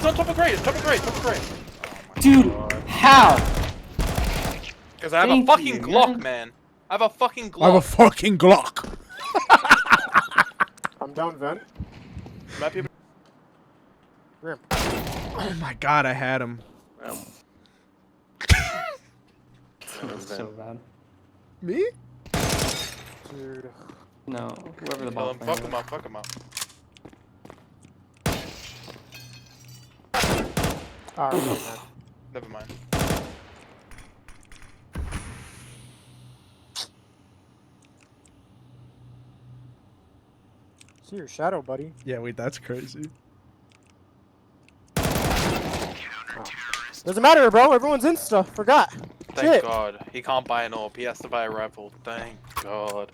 he's on top of grade. Top of grade. Top of grade. Dude, how? Because I have a fucking Glock, man. I have a fucking Glock. I have a fucking Glock. I'm down vent. Might be able Grim. Oh my god, I had him. So bad. Me? Dude. No, whoever the Kill ball him. Fuck him up. Fuck him up. Alright, man. Never mind. See your shadow, buddy. Yeah, wait, that's crazy. Doesn't matter, bro. Everyone's Insta. Forgot. Thank Shit. God. He can't buy an AWP. He has to buy a rifle. Thank God.